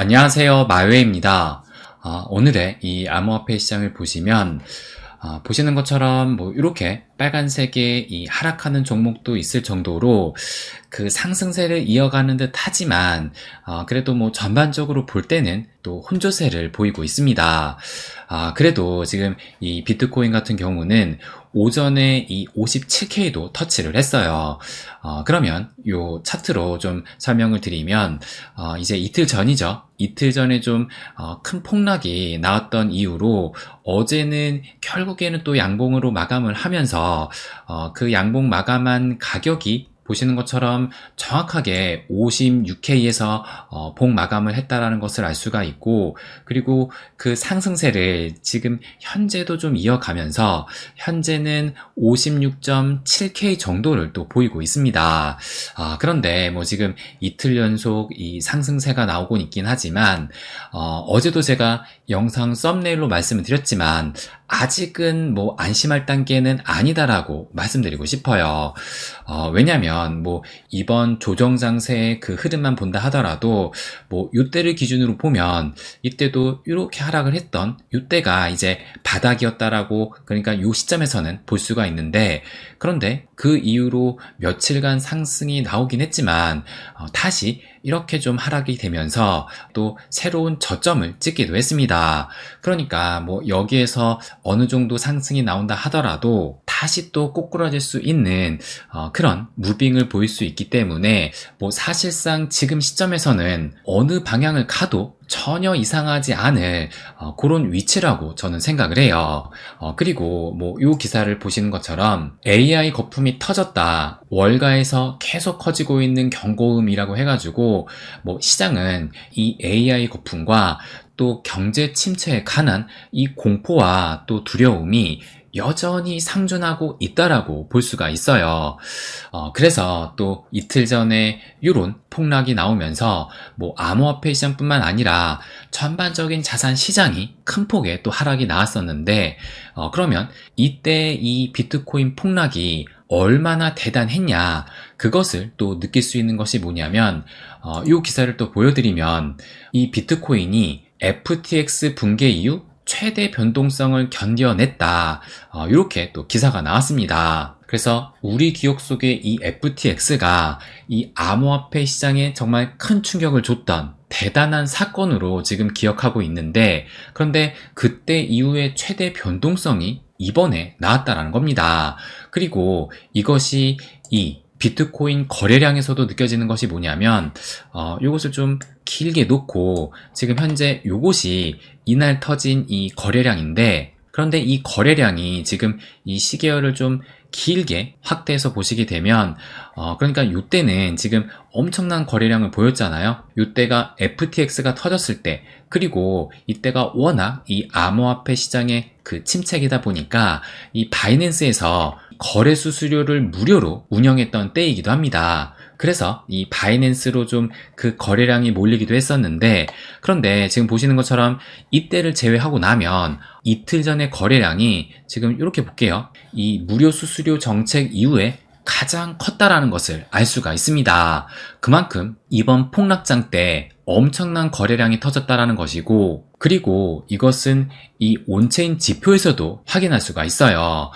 안녕하세요. 마웨입니다. 오늘의 이 암호화폐 시장을 보시면 보시는 것처럼 이렇게 빨간색의 이 하락하는 종목도 있을 정도로 그 상승세를 이어가는 듯 하지만 그래도 전반적으로 볼 때는 또 혼조세를 보이고 있습니다. 그래도 지금 이 비트코인 같은 경우는 오전에 이 57K도 터치를 했어요. 그러면 요 차트로 좀 설명을 드리면 이제 이틀 전이죠. 이틀 전에 좀 큰 폭락이 나왔던 이유로 어제는 결국에는 또 양봉으로 마감을 하면서 그 양봉 마감한 가격이 보시는 것처럼 정확하게 56K에서 봉 마감을 했다라는 것을 알 수가 있고, 그리고 그 상승세를 지금 현재도 좀 이어가면서 현재는 56.7K 정도를 또 보이고 있습니다. 그런데 지금 이틀 연속 이 상승세가 나오고 있긴 하지만 어제도 제가 영상 썸네일로 말씀을 드렸지만 아직은 안심할 단계는 아니다라고 말씀드리고 싶어요. 왜냐면 이번 조정장세의 그 흐름만 본다 하더라도 이때를 기준으로 보면 이때도 이렇게 하락을 했던 이때가 이제 바닥이었다라고, 그러니까 이 시점에서는 볼 수가 있는데, 그런데 그 이후로 며칠간 상승이 나오긴 했지만 다시 이렇게 좀 하락이 되면서 또 새로운 저점을 찍기도 했습니다. 그러니까 여기에서 어느 정도 상승이 나온다 하더라도 다시 또 꼬꾸라질 수 있는 그런 무빙을 보일 수 있기 때문에 사실상 지금 시점에서는 어느 방향을 가도 전혀 이상하지 않을 그런 위치라고 저는 생각을 해요. 그리고 이 기사를 보시는 것처럼 AI 거품이 터졌다, 월가에서 계속 커지고 있는 경고음이라고 해가지고 시장은 이 AI 거품과 또 경제 침체에 관한 이 공포와 또 두려움이 여전히 상존하고 있다라고 볼 수가 있어요. 그래서 또 이틀 전에 이런 폭락이 나오면서 암호화폐 시장뿐만 아니라 전반적인 자산 시장이 큰 폭의 또 하락이 나왔었는데, 그러면 이때 이 비트코인 폭락이 얼마나 대단했냐, 그것을 또 느낄 수 있는 것이 뭐냐면 이 기사를 또 보여드리면 이 비트코인이 FTX 붕괴 이후 최대 변동성을 견뎌냈다, 이렇게 또 기사가 나왔습니다. 그래서 우리 기억 속에 이 FTX가 이 암호화폐 시장에 정말 큰 충격을 줬던 대단한 사건으로 지금 기억하고 있는데, 그런데 그때 이후에 최대 변동성이 이번에 나왔다라는 겁니다. 그리고 이것이 이 비트코인 거래량에서도 느껴지는 것이 뭐냐면 이것을 좀 길게 놓고 지금 현재 이것이 이날 터진 이 거래량인데, 그런데 이 거래량이 지금 이 시계열을 좀 길게 확대해서 보시게 되면 그러니까 이때는 지금 엄청난 거래량을 보였잖아요. 이때가 FTX가 터졌을 때, 그리고 이때가 워낙 이 암호화폐 시장의 그 침체이다 보니까 이 바이낸스에서 거래 수수료를 무료로 운영했던 때이기도 합니다. 그래서 이 바이낸스로 좀 그 거래량이 몰리기도 했었는데, 그런데 지금 보시는 것처럼 이때를 제외하고 나면 이틀 전의 거래량이 지금 이렇게 볼게요. 이 무료 수수료 정책 이후에 가장 컸다라는 것을 알 수가 있습니다. 그만큼 이번 폭락장 때 엄청난 거래량이 터졌다라는 것이고, 그리고 이것은 이 온체인 지표에서도 확인할 수가 있어요.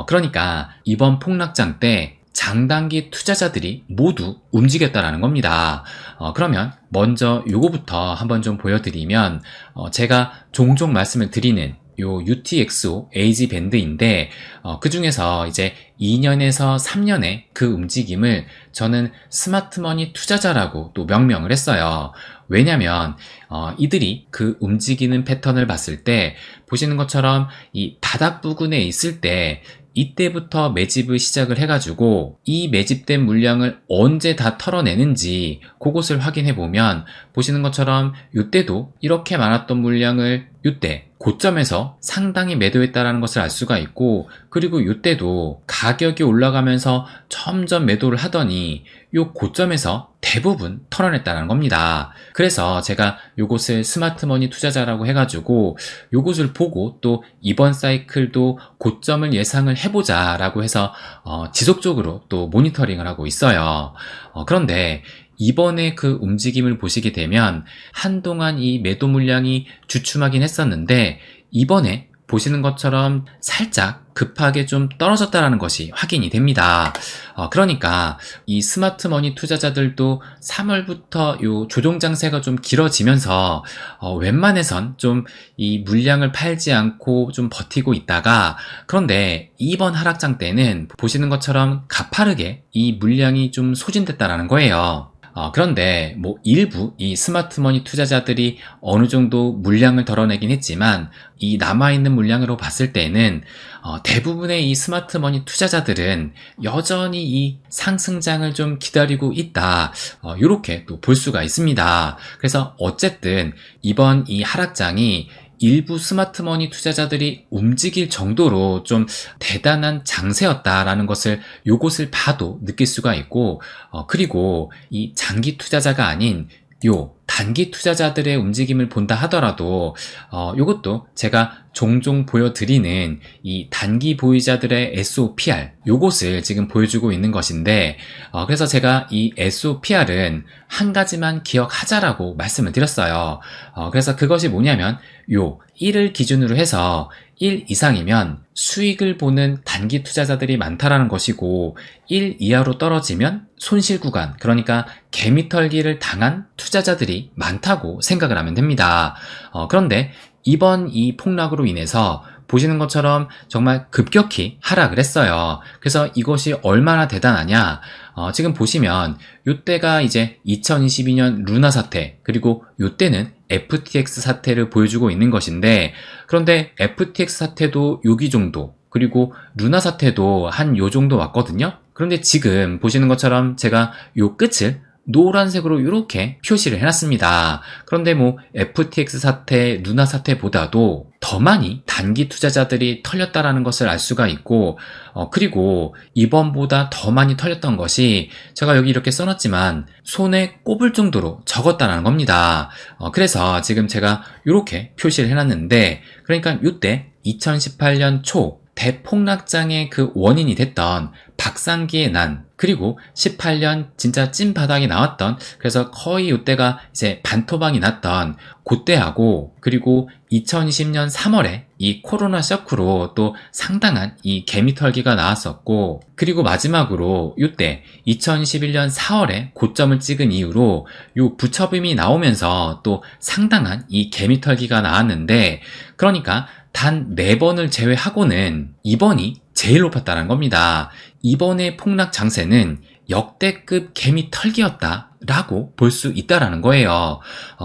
그러니까 이번 폭락장 때 장단기 투자자들이 모두 움직였다라는 겁니다. 그러면 먼저 요거부터 한번 좀 보여드리면 제가 종종 말씀을 드리는 요 UTXO AG 밴드인데 그 중에서 이제 2년에서 3년의 그 움직임을 저는 스마트머니 투자자라고 또 명명을 했어요. 왜냐면 이들이 그 움직이는 패턴을 봤을 때 보시는 것처럼 이 바닥 부근에 있을 때 이때부터 매집을 시작을 해가지고 이 매집된 물량을 언제 다 털어내는지 그것을 확인해 보면 보시는 것처럼 이때도 이렇게 많았던 물량을 이때 고점에서 상당히 매도했다라는 것을 알 수가 있고, 그리고 이때도 가격이 올라가면서 점점 매도를 하더니 이 고점에서 대부분 털어냈다는 겁니다. 그래서 제가 요것을 스마트머니 투자자라고 해가지고 요것을 보고 또 이번 사이클도 고점을 예상을 해보자 라고 해서 지속적으로 또 모니터링을 하고 있어요. 그런데 이번에 그 움직임을 보시게 되면 한동안 이 매도 물량이 주춤하긴 했었는데 이번에 보시는 것처럼 살짝 급하게 좀 떨어졌다라는 것이 확인이 됩니다. 그러니까 이 스마트머니 투자자들도 3월부터 요 조정 장세가 좀 길어지면서 웬만해선 좀 이 물량을 팔지 않고 좀 버티고 있다가, 그런데 이번 하락장 때는 보시는 것처럼 가파르게 이 물량이 좀 소진됐다라는 거예요. 그런데 뭐 일부 이 스마트머니 투자자들이 어느 정도 물량을 덜어내긴 했지만 이 남아있는 물량으로 봤을 때는 대부분의 이 스마트머니 투자자들은 여전히 이 상승장을 좀 기다리고 있다, 이렇게 또 볼 수가 있습니다. 그래서 어쨌든 이번 이 하락장이 일부 스마트머니 투자자들이 움직일 정도로 좀 대단한 장세였다라는 것을 요것을 봐도 느낄 수가 있고, 그리고 이 장기 투자자가 아닌 요 단기 투자자들의 움직임을 본다 하더라도 요것도 제가 종종 보여드리는 이 단기 보유자들의 SOPR, 요것을 지금 보여주고 있는 것인데, 그래서 제가 이 SOPR은 한 가지만 기억하자라고 말씀을 드렸어요. 그래서 그것이 뭐냐면 요 1을 기준으로 해서 1 이상이면 수익을 보는 단기 투자자들이 많다라는 것이고, 1 이하로 떨어지면 손실 구간, 그러니까 개미털기를 당한 투자자들이 많다고 생각을 하면 됩니다. 그런데 이번 이 폭락으로 인해서 보시는 것처럼 정말 급격히 하락을 했어요. 그래서 이것이 얼마나 대단하냐, 지금 보시면 요때가 이제 2022년 루나 사태, 그리고 요때는 FTX 사태를 보여주고 있는 것인데, 그런데 FTX 사태도 여기 정도, 그리고 루나 사태도 한 요 정도 왔거든요. 그런데 지금 보시는 것처럼 제가 요 끝을 노란색으로 이렇게 표시를 해놨습니다. 그런데 뭐 FTX 사태, 루나 사태보다도 더 많이 단기 투자자들이 털렸다라는 것을 알 수가 있고, 그리고 이번보다 더 많이 털렸던 것이 제가 여기 이렇게 써놨지만 손에 꼽을 정도로 적었다는 겁니다. 그래서 지금 제가 이렇게 표시를 해놨는데, 그러니까 이때 2018년 초 대폭락장의 그 원인이 됐던 박상기의 난, 그리고 18년 진짜 찐 바닥이 나왔던, 그래서 거의 이때가 이제 반토막이 났던 그때하고, 그리고 2020년 3월에 이 코로나 쇼크로 또 상당한 이 개미털기가 나왔었고, 그리고 마지막으로 이때 2011년 4월에 고점을 찍은 이후로 요 부처빔이 나오면서 또 상당한 이 개미털기가 나왔는데, 그러니까 단 4번을 제외하고는 이번이 제일 높았다는 겁니다. 이번의 폭락 장세는 역대급 개미 털기였다라고 볼 수 있다라는 거예요.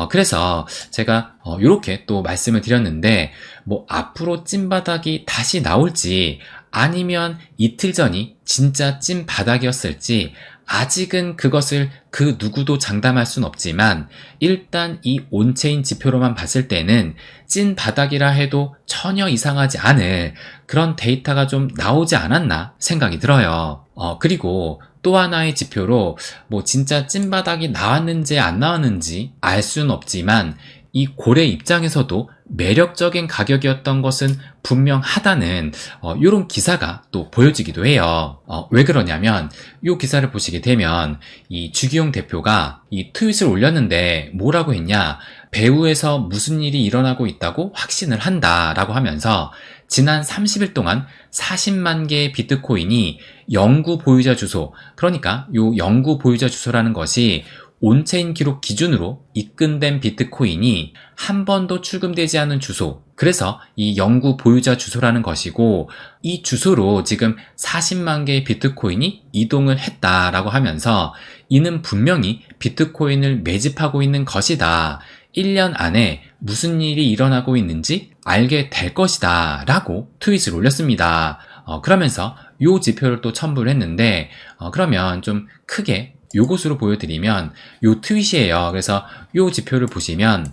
그래서 제가 이렇게 또 말씀을 드렸는데, 뭐 앞으로 찐바닥이 다시 나올지 아니면 이틀 전이 진짜 찐바닥이었을지 아직은 그것을 그 누구도 장담할 순 없지만, 일단 이 온체인 지표로만 봤을 때는 찐 바닥이라 해도 전혀 이상하지 않을 그런 데이터가 좀 나오지 않았나 생각이 들어요. 그리고 또 하나의 지표로 뭐 진짜 찐 바닥이 나왔는지 안 나왔는지 알 수는 없지만, 이 고래 입장에서도 매력적인 가격이었던 것은 분명하다는 이런 기사가 또 보여지기도 해요. 왜 그러냐면 이 기사를 보시게 되면 이 주기용 대표가 이 트윗을 올렸는데 뭐라고 했냐, 배후에서 무슨 일이 일어나고 있다고 확신을 한다라고 하면서 지난 30일 동안 40만 개의 비트코인이 영구 보유자 주소, 그러니까 이 영구 보유자 주소라는 것이 온체인 기록 기준으로 입금된 비트코인이 한 번도 출금되지 않은 주소, 그래서 이 영구 보유자 주소라는 것이고, 이 주소로 지금 40만 개의 비트코인이 이동을 했다라고 하면서 이는 분명히 비트코인을 매집하고 있는 것이다, 1년 안에 무슨 일이 일어나고 있는지 알게 될 것이다 라고 트윗을 올렸습니다. 그러면서 이 지표를 또 첨부를 했는데, 그러면 좀 크게 요것으로 보여드리면 요 트윗이에요. 그래서 요 지표를 보시면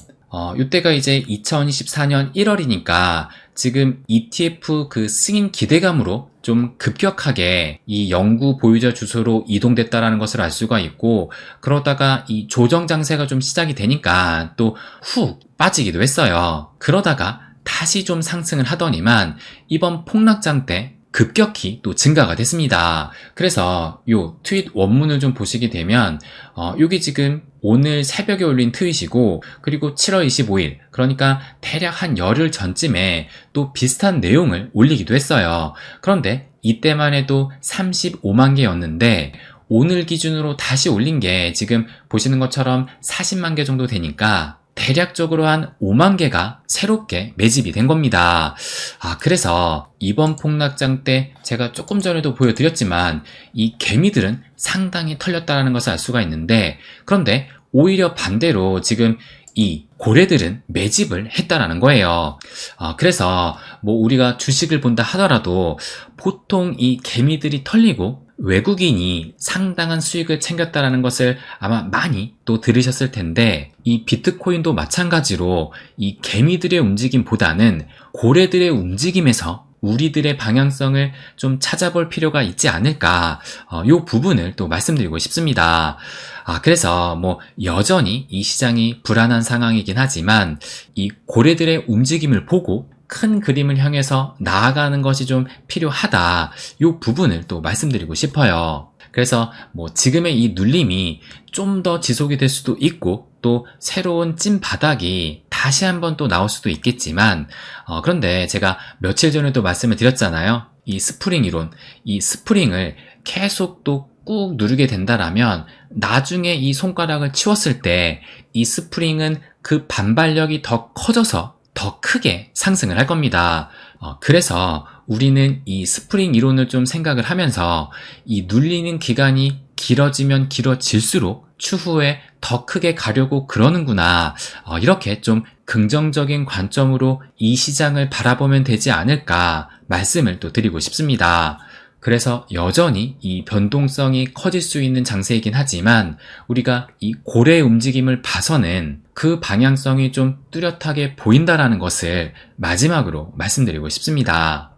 요때가 이제 2024년 1월이니까 지금 ETF 그 승인 기대감으로 좀 급격하게 이 영구 보유자 주소로 이동됐다라는 것을 알 수가 있고, 그러다가 이 조정 장세가 좀 시작이 되니까 또 훅 빠지기도 했어요. 그러다가 다시 좀 상승을 하더니만 이번 폭락장 때 급격히 또 증가가 됐습니다. 그래서 요 트윗 원문을 좀 보시게 되면 여기 지금 오늘 새벽에 올린 트윗이고, 그리고 7월 25일, 그러니까 대략 한 열흘 전쯤에 또 비슷한 내용을 올리기도 했어요. 그런데 이때만 해도 35만 개였는데 오늘 기준으로 다시 올린 게 지금 보시는 것처럼 40만 개 정도 되니까 대략적으로 한 5만 개가 새롭게 매집이 된 겁니다. 그래서 이번 폭락장 때 제가 조금 전에도 보여드렸지만 이 개미들은 상당히 털렸다는 것을 알 수가 있는데, 그런데 오히려 반대로 지금 이 고래들은 매집을 했다라는 거예요. 그래서 뭐 우리가 주식을 본다 하더라도 보통 이 개미들이 털리고 외국인이 상당한 수익을 챙겼다라는 것을 아마 많이 또 들으셨을 텐데, 이 비트코인도 마찬가지로 이 개미들의 움직임보다는 고래들의 움직임에서 우리들의 방향성을 좀 찾아볼 필요가 있지 않을까, 이 부분을 또 말씀드리고 싶습니다. 그래서 뭐 여전히 이 시장이 불안한 상황이긴 하지만 이 고래들의 움직임을 보고 큰 그림을 향해서 나아가는 것이 좀 필요하다, 이 부분을 또 말씀드리고 싶어요. 그래서 뭐 지금의 이 눌림이 좀 더 지속이 될 수도 있고, 또 새로운 찐 바닥이 다시 한번 또 나올 수도 있겠지만, 그런데 제가 며칠 전에도 말씀을 드렸잖아요. 이 스프링 이론, 이 스프링을 계속 또 꾹 누르게 된다라면 나중에 이 손가락을 치웠을 때 이 스프링은 그 반발력이 더 커져서 더 크게 상승을 할 겁니다. 그래서 우리는 이 스프링 이론을 좀 생각을 하면서 이 눌리는 기간이 길어지면 길어질수록 추후에 더 크게 가려고 그러는구나, 이렇게 좀 긍정적인 관점으로 이 시장을 바라보면 되지 않을까 말씀을 또 드리고 싶습니다. 그래서 여전히 이 변동성이 커질 수 있는 장세이긴 하지만 우리가 이 고래의 움직임을 봐서는 그 방향성이 좀 뚜렷하게 보인다라는 것을 마지막으로 말씀드리고 싶습니다.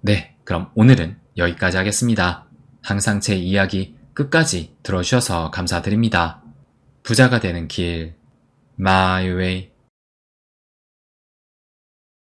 네, 그럼 오늘은 여기까지 하겠습니다. 항상 제 이야기 끝까지 들어주셔서 감사드립니다. 부자가 되는 길, My Way.